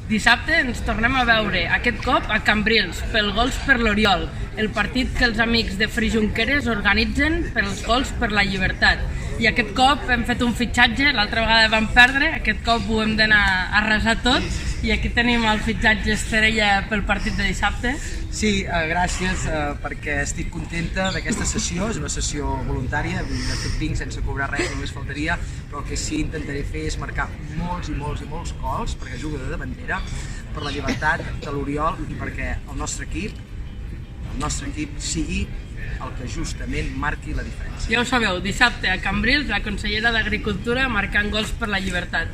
Dissabte ens tornem a veure, aquest cop a Cambrils, pel Gols per l'Oriol, el partit que els amics de Free Junqueras organitzen pels Gols per la Llibertat. I aquest cop hem fet un fitxatge, l'altra vegada vam perdre, aquest cop ho hem d'anar a arrasar tot, i aquí tenim el fitxatge estrella pel partit de dissabte. Sí, gràcies, perquè estic contenta d'aquesta sessió, és una sessió voluntària, de fet vinc sense cobrar res, només faltaria, però el que sí intentaré fer és marcar molts i molts gols, perquè jugo de davantera, per la llibertat de l'Oriol i perquè el nostre equip sigui el que justament marqui la diferència. Ja ho sabeu, dissabte a Cambrils, la consellera d'Agricultura marcant gols per la llibertat.